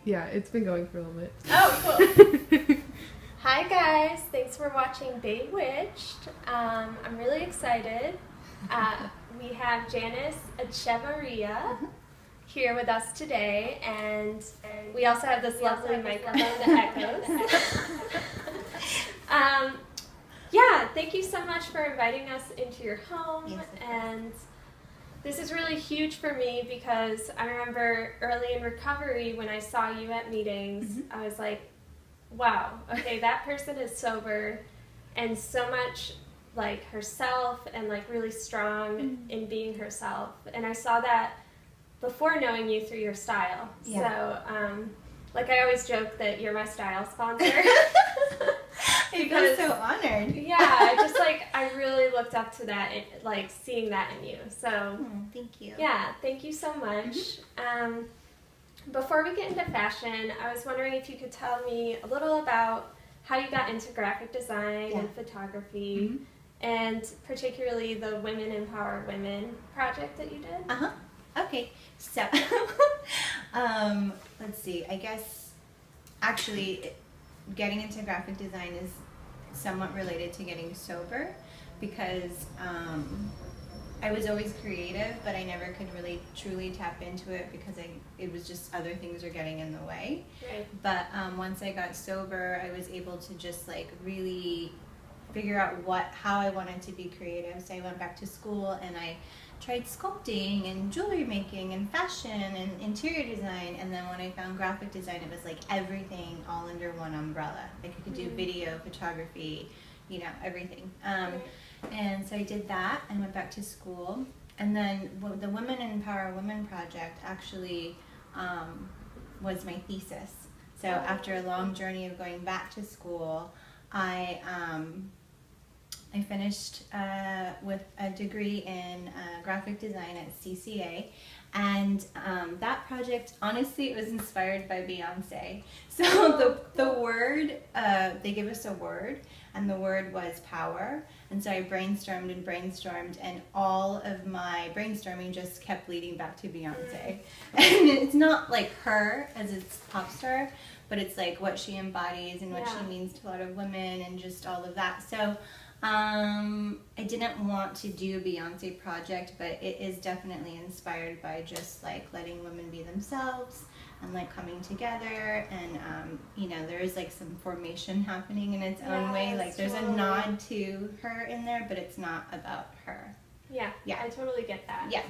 Yeah, it's been going for a little bit. Oh, cool. Hi guys, thanks for watching Baywitched. I'm really excited. We have Janice Echevarria here with us today, and we also have this lovely microphone that echoes. Yeah, thank you so much for inviting us into your home. Yes, and this is really huge for me because I remember early in recovery when I saw you at meetings, I was like, wow, okay, that person is sober and so much like herself and like really strong in being herself. And I saw that before knowing you through your style. Yeah. So, like I always joke that you're my style sponsor. I feel so honored. Yeah, I really looked up to that, like seeing that in you. So, thank you. Yeah, thank you so much. Before we get into fashion, I was wondering if you could tell me a little about how you got into graphic design and photography, and particularly the Women Empower Women project that you did. Okay, so let's see. I guess actually getting into graphic design is somewhat related to getting sober because I was always creative, but I never could really truly tap into it because it was just other things were getting in the way. Right. But once I got sober, I was able to just like really figure out how I wanted to be creative. So I went back to school and I tried sculpting and jewelry making and fashion and interior design, and then when I found graphic design, it was like everything all under one umbrella. Like I could do video, photography, everything. And so I did that and went back to school, and then the Women Empower Women project actually was my thesis. So after a long journey of going back to school, I finished with a degree in graphic design at CCA, and that project, honestly, it was inspired by Beyonce. So the word, they gave us a word, and the word was power, and so I brainstormed, and all of my brainstorming just kept leading back to Beyonce. And it's not like her as its pop star, but it's like what she embodies and what she means to a lot of women and just all of that. So I didn't want to do a Beyonce project, but it is definitely inspired by just like letting women be themselves and like coming together, and there is like some formation happening in its own way. Like there's a nod to her in there, but it's not about her. Yeah, I totally get that. Yeah.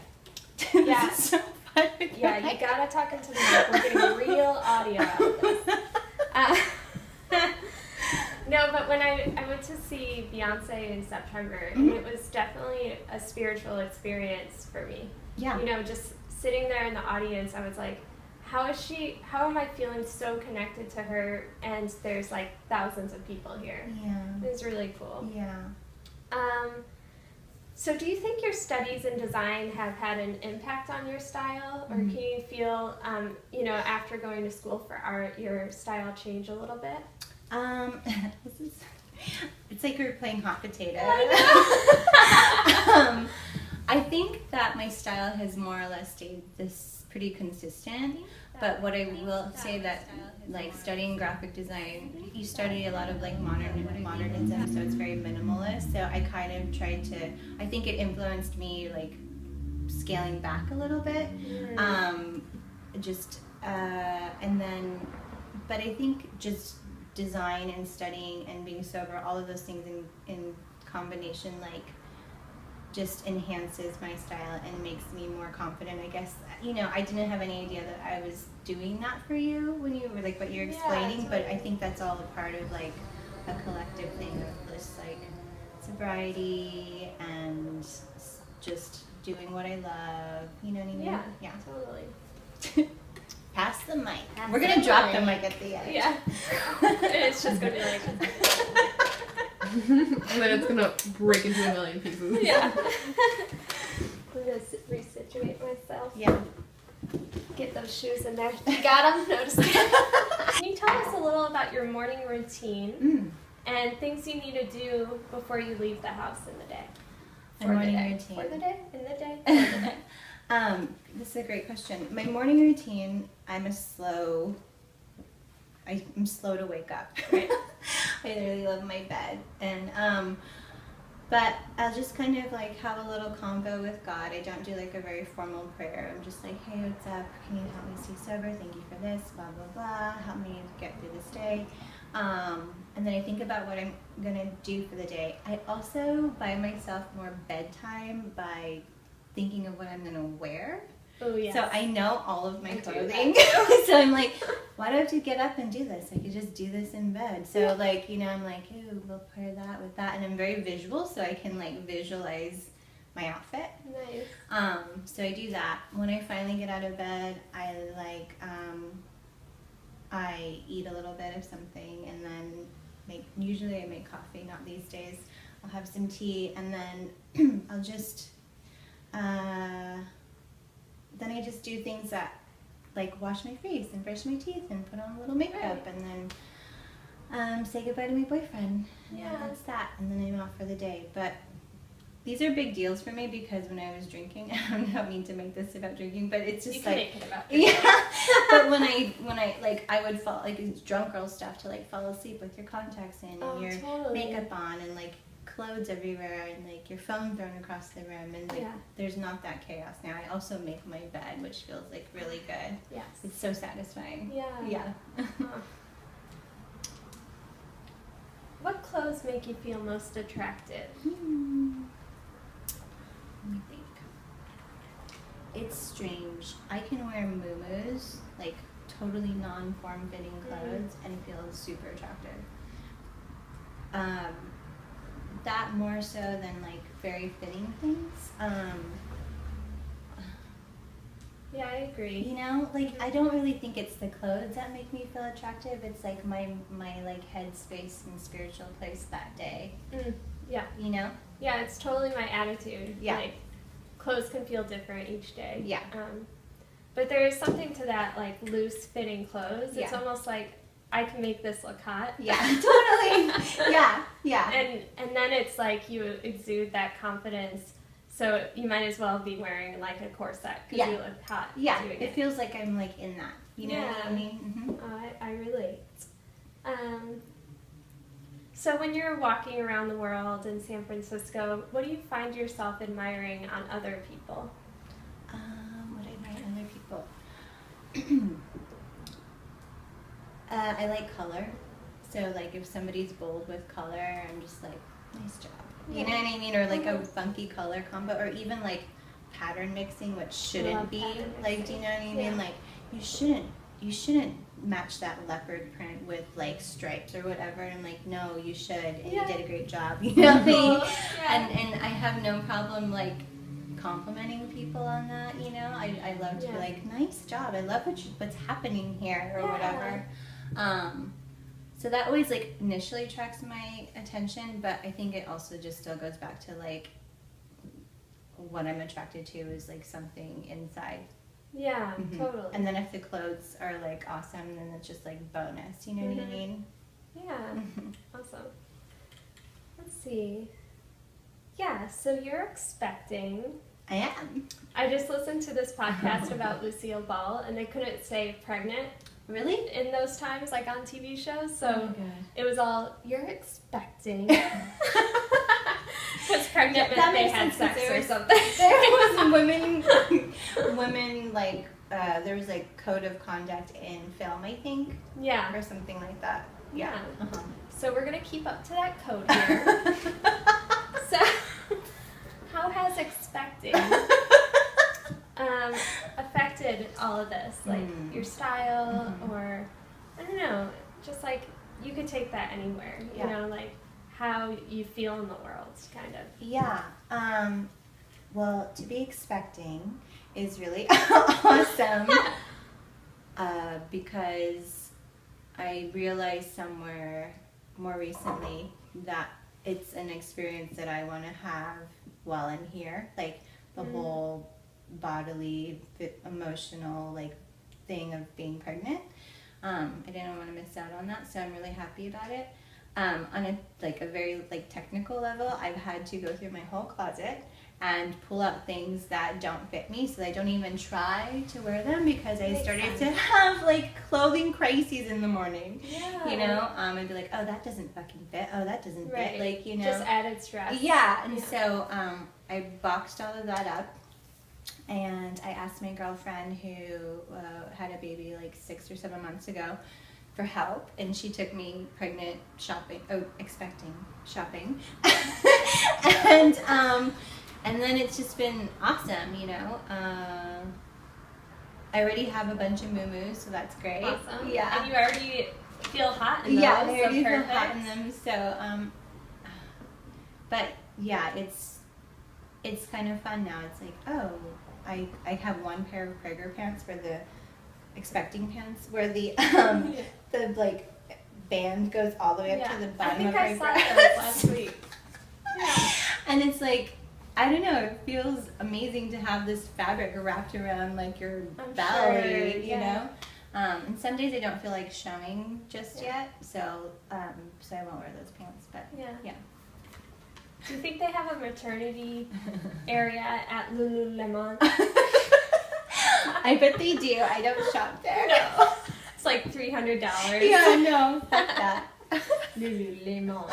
Yeah. So fun. Yeah, you gotta talk into the mic. We're getting real audio out of this. No, but when I went to see Beyonce in September, and it was definitely a spiritual experience for me. Yeah. Just sitting there in the audience, I was like, how am I feeling so connected to her, and there's like thousands of people here. Yeah. It was really cool. Yeah. So do you think your studies in design have had an impact on your style, or can you feel, after going to school for art, your style change a little bit? It's like we're playing hot potato. I think that my style has more or less stayed pretty consistent, but what I will say that like studying graphic design, you study a lot of like modernism, so it's very minimalist. So I kind of tried to, I think it influenced me like scaling back a little bit, but I think just design and studying and being sober, all of those things in combination, like just enhances my style and makes me more confident. I guess, I didn't have any idea that I was doing that for you when you were like what you're explaining, but I think that's all a part of like a collective thing of just like sobriety and just doing what I love, you know what I mean? Yeah. Totally. Pass the mic. We're going to drop the mic at the end. Yeah. It's just going to be like... And then it's going to break into a million pieces. Yeah. I'm going to resituate myself. Yeah. Get those shoes in there. You got them? No, just kidding. Can you tell us a little about your morning routine and things you need to do before you leave the house in the day? My morning routine. For the day? In the day? For the day? This is a great question. My morning routine, I'm a slow I'm slow to wake up. Right. I really love my bed. And but I'll just kind of like have a little convo with God. I don't do like a very formal prayer. I'm just like, hey, what's up? Can you help me stay sober? Thank you for this, blah, blah, blah. Help me get through this day. And then I think about what I'm going to do for the day. I also buy myself more bedtime by thinking of what I'm going to wear. Oh, yeah. So I know all of my I do clothing. So I'm like, why do I have to get up and do this? I could just do this in bed. So like, you know, I'm like, ooh, we'll pair that with that. And I'm very visual, so I can like visualize my outfit. Nice. So I do that. When I finally get out of bed, I like, I eat a little bit of something and then usually I make coffee, not these days. I'll have some tea and then I'll just, then I just do things that, like wash my face and brush my teeth and put on a little makeup Right. and then say goodbye to my boyfriend. Yeah. And that's that. And then I'm off for the day. But these are big deals for me because when I was drinking, I don't mean to make this about drinking, but it's just You can like, make it about yeah. But when I like, I would fall, like it's drunk girl stuff to like fall asleep with your contacts in and your totally. makeup on and like clothes everywhere and like your phone thrown across the room and like Yeah. there's not that chaos now. I also make my bed, which feels like really good. Yes. It's so satisfying. Yeah. Yeah. Huh. What clothes make you feel most attractive? Let me think. It's strange. I can wear muumuus, like totally non-form-fitting clothes, and feel super attractive. That more so than like very fitting things. Yeah, I agree. You know, like I don't really think it's the clothes that make me feel attractive. It's like my like headspace and spiritual place that day. Yeah. You know? Yeah, it's totally my attitude. Yeah. Like, clothes can feel different each day. Yeah. But there is something to that, like, loose-fitting clothes. It's Yeah. almost like, I can make this look hot. Yeah, totally. Yeah, yeah. And then it's like you exude that confidence, so you might as well be wearing, like, a corset because Yeah. you look hot Yeah, doing it feels like I'm like in that. You know what I Yeah. mean? I relate. So when you're walking around the world in San Francisco, what do you find yourself admiring on other people? What I admire in other people. I like color. So like if somebody's bold with color, I'm just like, nice job. You know what I mean? Or like a funky color combo, or even like pattern mixing, which shouldn't Love be. pattern Like, do you know what I mean? Yeah. Like you shouldn't match that leopard print with like stripes or whatever. And like, no, you should, and Yeah. you did a great job. You know what I mean? Yeah. And I have no problem like complimenting people on that. You know, I love to be Yeah. like, nice job. I love what's happening here or Yeah. whatever. So that always like initially attracts my attention, but I think it also just still goes back to like what I'm attracted to is like something inside. Yeah, Mhm. totally. And then if the clothes are like awesome, then it's just like bonus. You know what I Mhm. mean? Yeah, awesome. Let's see. Yeah, so you're expecting. I am. I just listened to this podcast about Lucille Ball, and they couldn't say pregnant Really? in those times, like on TV shows. So Oh my God. it was all, you're expecting. Because pregnant That meant they makes had sense, 'cause sex there or was- something. There was women like there was like code of conduct in film, I think, Yeah. or something like that. Yeah. Yeah. Uh-huh. So we're going to keep up to that code here. So, how has expecting affected all of this? Like your style, or I don't know, just like you could take that anywhere, you Yeah. know, like how you feel in the world, kind of. Yeah. Well, to be expecting is really awesome because I realized somewhere more recently that it's an experience that I want to have while I'm here, like the whole bodily, emotional, like thing of being pregnant. I didn't want to miss out on that, so I'm really happy about it. On a very like technical level, I've had to go through my whole closet and pull out things that don't fit me, so I don't even try to wear them because I started to have like clothing crises in the morning. Yeah. You know, I'd be like, oh, that doesn't fucking fit. Oh, that doesn't fit. Like, you know, just added stress. Yeah, and so I boxed all of that up, and I asked my girlfriend who had a baby like 6 or 7 months ago for help, and she took me expecting shopping, and then it's just been awesome, you know. I already have a bunch of muumuus, so that's great. Awesome. Yeah. And you already feel hot in those. Yeah, I already so feel hot in them. So, but yeah, it's kind of fun now. It's like, oh, I have one pair of Prager pants where the expecting pants where the the like band goes all the way up to the bottom of my breast. I think I saw those last week. Yeah. And it's like, I don't know, it feels amazing to have this fabric wrapped around like your belly, you know? And some days I don't feel like showing just yet, so I won't wear those pants, but yeah. Do you think they have a maternity area at Lululemon? I bet they do. I don't shop there. No. It's like $300. Yeah, no, fuck that. Lululemon.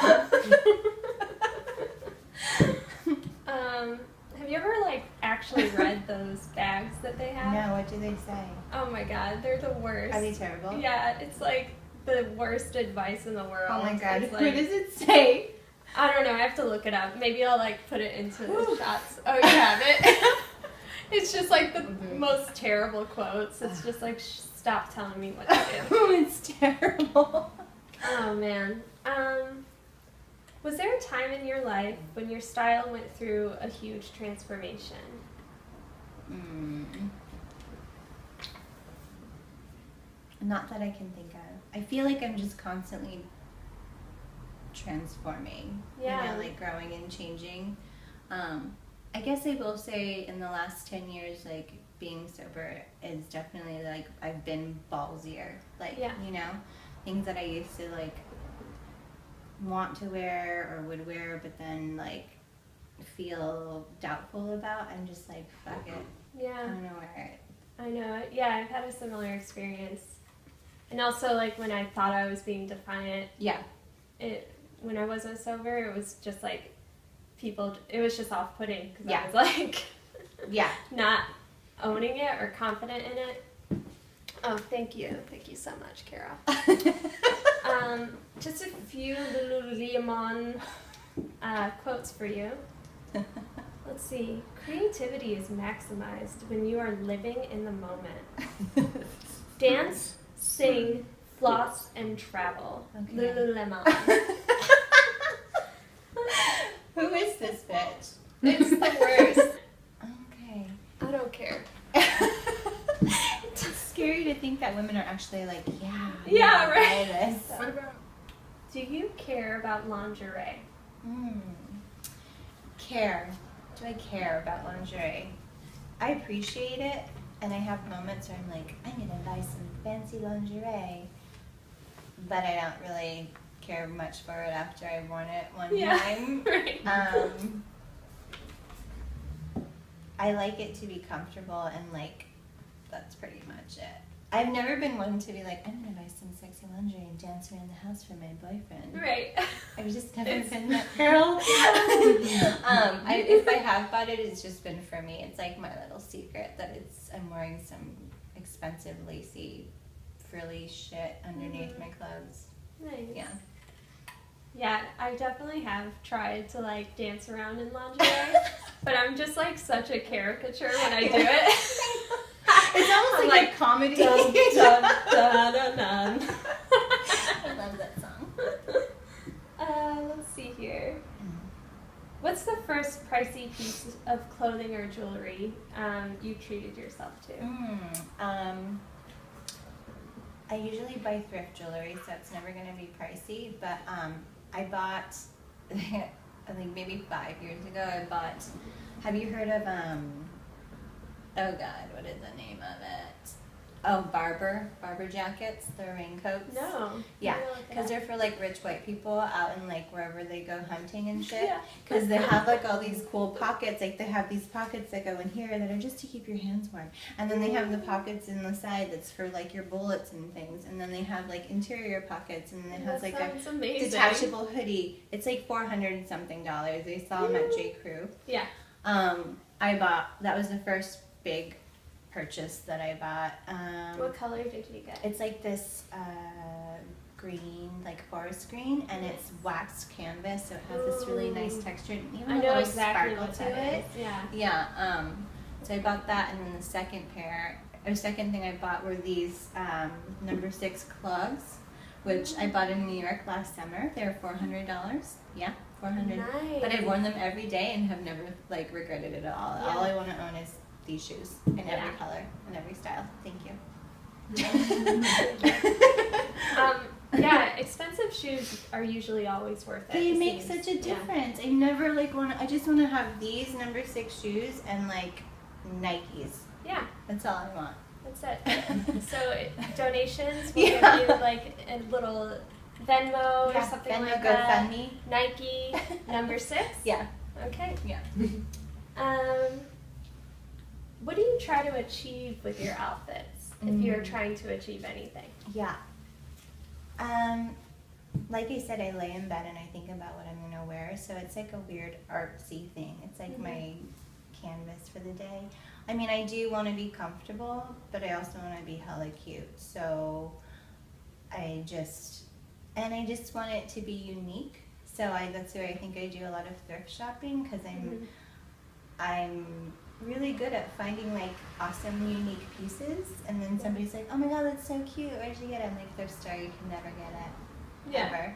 Have you ever like actually read those bags that they have? No, what do they say? Oh my god, they're the worst. Are they terrible? Yeah, it's like the worst advice in the world. Oh my god, like, what does it say? I don't know, I have to look it up. Maybe I'll like put it into the shots. Oh, you have it? It's just like the most terrible quotes. It's just like, stop telling me what to do. It's terrible. Oh man. Was there a time in your life when your style went through a huge transformation? Not that I can think of. I feel like I'm just constantly transforming. Yeah. You know, like growing and changing. I guess I will say in the last 10 years, like being sober is definitely like I've been ballsier. Like, you know, things that I used to like want to wear or would wear, but then like feel doubtful about. I'm just like, fuck it. Yeah. I don't know where it. I know. Yeah, I've had a similar experience. And also like when I thought I was being defiant. Yeah. When I wasn't sober, it was just like it was just off-putting because Yeah. I was like Yeah. not owning it or confident in it. Oh, thank you so much, Kara. Just a few Lululemon quotes for you. Let's see. Creativity is maximized when you are living in the moment. Dance, sing, floss, and travel. Okay. Lululemon. Who is this bitch? It's the worst. Okay. I don't care. It's scary to think that women are actually like, Yeah, right. buy this. What about, do you care about lingerie? Care. Do I care about lingerie? I appreciate it, and I have moments where I'm like, I'm gonna buy some fancy lingerie, but I don't really care much for it after I've worn it one time. Right. I like it to be comfortable, and like that's pretty much it. I've never been one to be like, I'm gonna buy some sexy lingerie and dance around the house for my boyfriend. Right. I've just never been that girl. If I have bought it, it's just been for me. It's like my little secret that I'm wearing some expensive lacy frilly shit underneath my clothes. Nice. Yeah. Yeah, I definitely have tried to like dance around in lingerie, but I'm just like such a caricature when I do it. It's almost like a comedy. Dun, dun, dun, dun, dun. I love that song. Let's see here. What's the first pricey piece of clothing or jewelry you treated yourself to? I usually buy thrift jewelry, so it's never going to be pricey, but I bought, I think maybe 5 years ago, have you heard of, oh God, what is the name of it? barber jackets, the raincoats. No. Yeah, because they're for like rich white people out in like wherever they go hunting and shit. Because they have like all these cool pockets. Like they have these pockets that go in here that are just to keep your hands warm. And then they have the pockets in the side that's for like your bullets and things. And then they have like interior pockets, and it has like a detachable hoodie. It's like $400 and something. They sell them at J. Crew. Yeah. That was the first big purchase that I bought. What color did you get? It's like this green, like forest green, and it's waxed canvas, so it has this really nice texture. And even I a know little exactly sparkle what to that it. is. Yeah. Yeah. So I bought that, and then the second thing I bought were these number 6 clogs, which I bought in New York last summer. They were $400. Yeah. $400. Nice. But I've worn them every day and have never like regretted it at all. Yeah. All I want to own is these shoes in every color and every style. Thank you. Yeah, expensive shoes are usually always worth it. They make such a difference. I never I just want to have these number 6 shoes and like Nikes. Yeah. That's all I want. That's it. So donations, we'll give you like a little Venmo or something Venmo, like that. GoFundMe. Nike number 6? Yeah. Okay. Yeah. What do you try to achieve with your outfits if you're trying to achieve anything? Yeah. Like I said, I lay in bed and I think about what I'm going to wear, so it's like a weird artsy thing. It's like my canvas for the day. I mean, I do want to be comfortable, but I also want to be hella cute. So I just want it to be unique. So that's where I think I do a lot of thrift shopping, because I'm really good at finding like awesome, unique pieces, and then somebody's like, "Oh my god, that's so cute! Where'd you get it?" I'm like, "Thrift store. You can never get it." Yeah. Ever.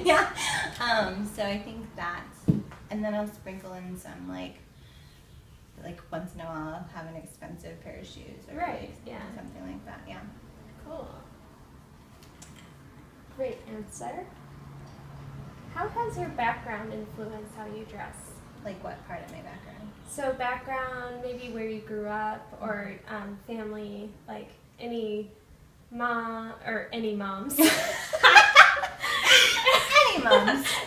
Yeah. So I think that, and then I'll sprinkle in some like once in a while I'll have an expensive pair of shoes or something like that. Yeah. Cool. Great answer. How has your background influenced how you dress? Like what part of my background? So background, maybe where you grew up, or family, like any moms. Any moms.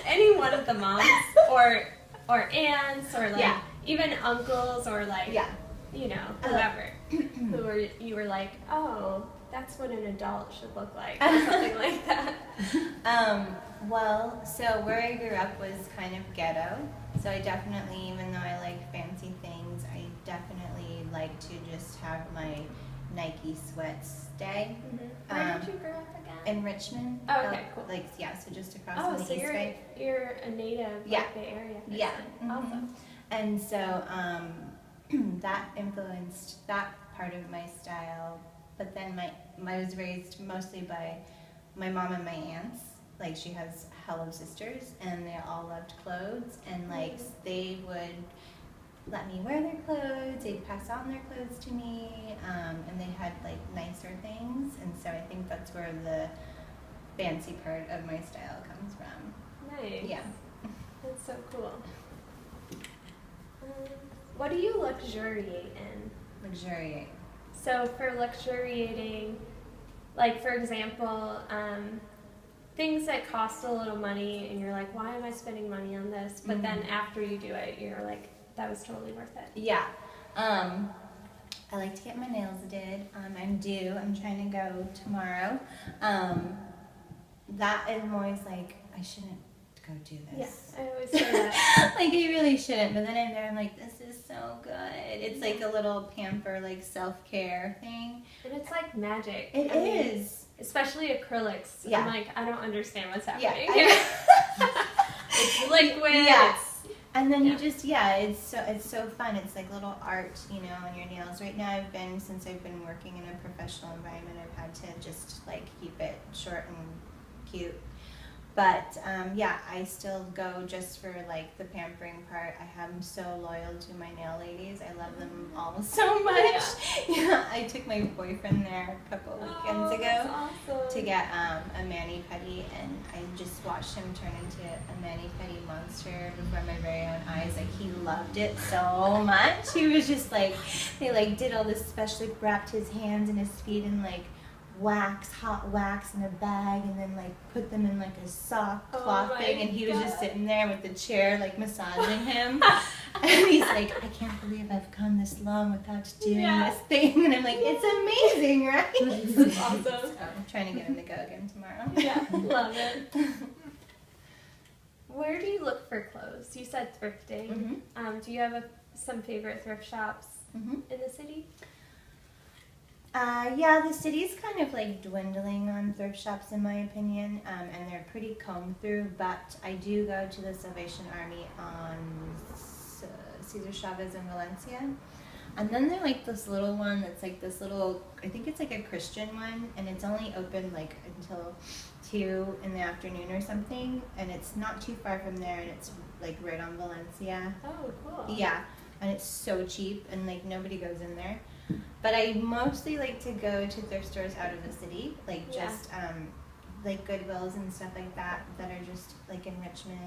Any one of the moms, or aunts, or like even uncles, or like whoever, you were like, oh, that's what an adult should look like, or something like that. Well, so where I grew up was kind of ghetto. So I definitely, even though I like fancy things, I definitely like to just have my Nike sweats stay. Where did you grow up again? In Richmond. Oh, okay, cool. So just across from the East Bay. You're a native Bay Area person. Yeah. Awesome. And so that influenced that part of my style. But then I was raised mostly by my mom and my aunts. Like, she has hell of sisters, and they all loved clothes, and like they would let me wear their clothes. They'd pass on their clothes to me, and they had like nicer things. And so I think that's where the fancy part of my style comes from. Nice. Yeah. That's so cool. What do you luxuriate in? Luxuriate. So for luxuriating, like for example, things that cost a little money and you're like, why am I spending money on this? But then after you do it, you're like, that was totally worth it. Yeah. I like to get my nails did. I'm due. I'm trying to go tomorrow. That I'm always like, I shouldn't go do this. Yes, I always say that. Like, I really shouldn't. But then I'm there, I'm like, this is so good. It's like a little pamper, like self-care thing. And it's like magic. It is. Especially acrylics. Yeah. I'm like, I don't understand what's happening. Yeah. It's liquid. Yes. And then you just, it's so fun. It's like little art, on your nails. Right now since I've been working in a professional environment, I've had to just like keep it short and cute. But yeah, I still go just for like the pampering part. I'm so loyal to my nail ladies. I love them all so much. Yeah, I took my boyfriend there a couple weekends ago to get a mani-pedi, and I just watched him turn into a mani-pedi monster before my very own eyes. Like, he loved it so much. He was just like, they like did all this special, like wrapped his hands and his feet in like hot wax in a bag, and then like put them in like a soft cloth thing, and he was just sitting there with the chair like massaging him. And he's like, I can't believe I've come this long without doing this thing. And I'm like, it's amazing, right? That's awesome. So I'm trying to get him to go again tomorrow. Yeah, love it. Where do you look for clothes? You said thrifting. Do you have some favorite thrift shops in the city? Yeah, the city's kind of like dwindling on thrift shops in my opinion, and they're pretty combed through, but I do go to the Salvation Army on Cesar Chavez in Valencia. And then they're like this little one that's like this little, I think it's like a Christian one, and it's only open like until 2 in the afternoon or something, and it's not too far from there, and it's like right on Valencia. Oh, cool. Yeah, and it's so cheap, and like nobody goes in there. But I mostly like to go to thrift stores out of the city, like just like Goodwills and stuff like that are just like in Richmond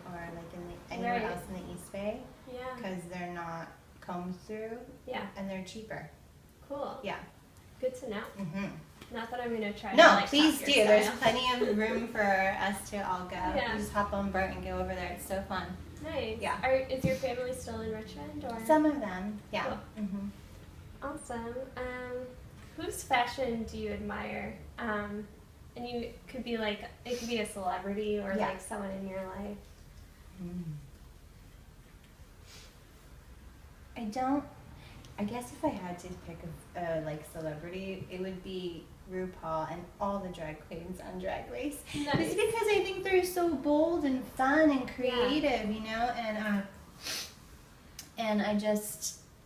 or like in the, anywhere else in the East Bay. Yeah. Because they're not combed through. Yeah. And they're cheaper. Cool. Yeah. Good to know. Not that I'm gonna try. No, to, like, please copy do. your There's style. plenty of room for us to all go. Yeah. You just hop on boat and go over there. It's so fun. Nice. Yeah. Is your family still in Richmond, or? Some of them. Yeah. Cool. Awesome. Whose fashion do you admire? And you could be like, it could be a celebrity or like someone in your life. I guess if I had to pick a like celebrity, it would be RuPaul and all the drag queens on Drag Race. Nice. It's because I think they're so bold and fun and creative, you know, and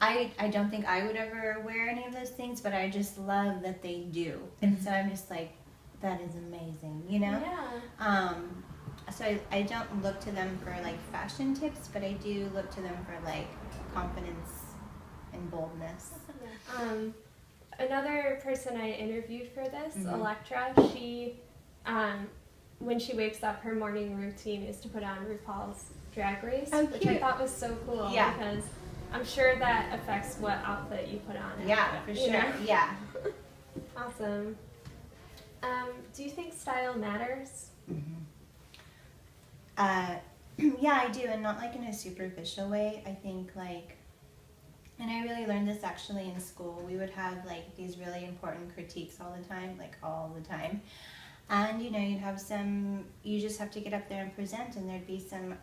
I don't think I would ever wear any of those things, but I just love that they do. And so I'm just like, that is amazing, you know? Yeah. So I don't look to them for like fashion tips, but I do look to them for like confidence and boldness. Another person I interviewed for this, Electra, she, when she wakes up, her morning routine is to put on RuPaul's Drag Race, which I thought was so cool because I'm sure that affects what outfit you put on. Yeah, for sure. Know? Yeah. Awesome. Do you think style matters? Yeah, I do, and not like in a superficial way. I think like, and I really learned this actually in school. We would have like these really important critiques all the time, like all the time. And you know, you'd have some, you just have to get up there and present, and there'd be some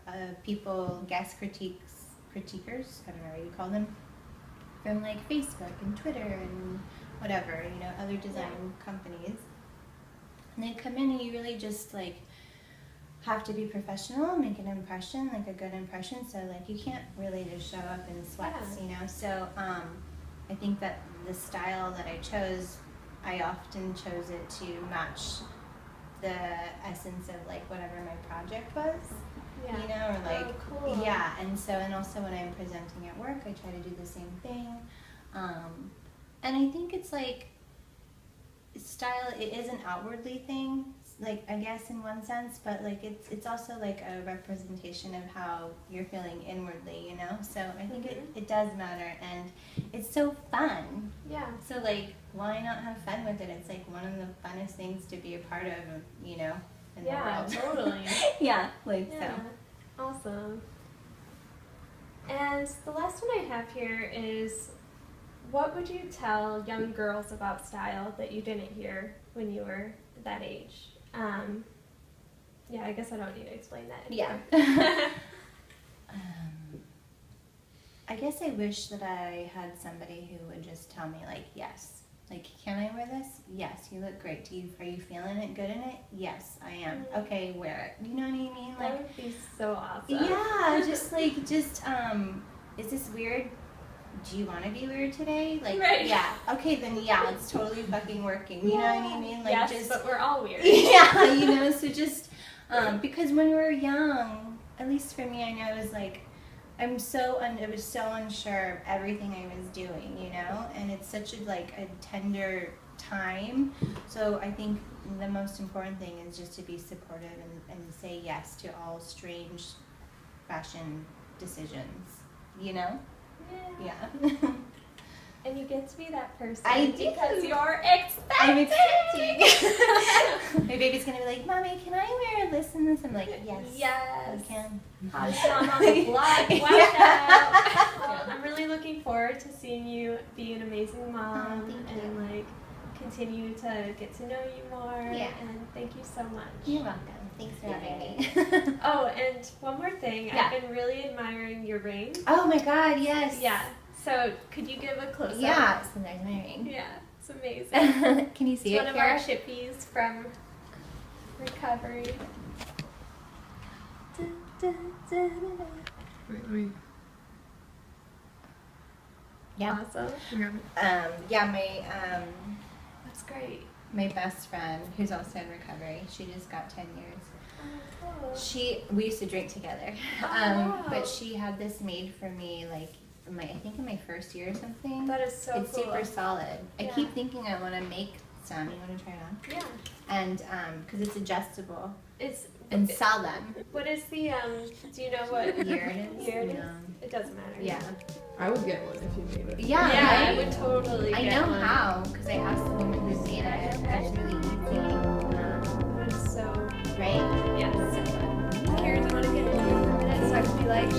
people, guest critiquers, I don't know what you call them, from like Facebook and Twitter and whatever, you know, other design companies. And they'd come in and you really just like have to be professional, make an impression, like a good impression. So like you can't really just show up in sweats, you know. So I think that the style that I chose, I often chose it to match the essence of like whatever my project was, you know, or like, cool. yeah. And so, and also when I'm presenting at work, I try to do the same thing. And I think it's like, style, it is an outwardly thing, like I guess in one sense, but like it's also like a representation of how you're feeling inwardly, you know. So I think it does matter, and it's so fun. Yeah. So like, why not have fun with it? It's like one of the funnest things to be a part of, you know, in the world. Totally. Yeah, like Yeah. so. Awesome. And the last one I have here is, what would you tell young girls about style that you didn't hear when you were that age? Yeah, I guess I don't need to explain that anymore. Yeah. I guess I wish that I had somebody who would just tell me like, yes, like, can I wear this? Yes, you look great. Are you feeling it, good in it? Yes, I am. Okay, wear it. You know what I mean? That Like, would be so awesome. yeah, is this weird? Do you want to be weird today? Like, yeah. Okay, then yeah, it's totally fucking working. You know what I mean? Like, yes, just, but we're all weird. yeah, you know, so just, Because when we were young, at least for me, I know it was like, I was so unsure of everything I was doing, you know, and it's such a tender time. So I think the most important thing is just to be supportive and say yes to all strange fashion decisions, you know? Yeah. And you get to be that person. I do. Because you're expecting. I'm expecting. My baby's gonna be like, Mommy, can I wear this and this? I'm like, yes. Yes. You can. Hottest mom on the block. Watch out. Well, I'm really looking forward to seeing you be an amazing mom and continue to get to know you more. Yeah. And thank you so much. You're welcome. Thanks for having me. Oh, and one more thing. Yeah. I've been really admiring your ring. Oh my God, yes. Yeah. So could you give a close-up? Yeah, so there's my ring. Yeah, it's amazing. Can you see It's it, one of Kara? our shippies from Recovery. Wait, let me Yeah. Awesome. grab it. That's great. My best friend, who's also in recovery, she just got 10 years. Oh, cool. We used to drink together, wow. but she had this made for me I think in my first year or something. That is so It's cool. super solid. I Yeah. keep thinking I want to make some. You want to try it on? Yeah. And because it's adjustable And sell them. what is the do you know what Year it is? year it is? No. It doesn't matter. Yeah. I would get one if you made it. Yeah. Yeah, I right? would totally I get know one. how because I asked the woman who's made it. It's really easy. That is so Right? yes. So fun. Karen, do you want to get a minute so I can be like,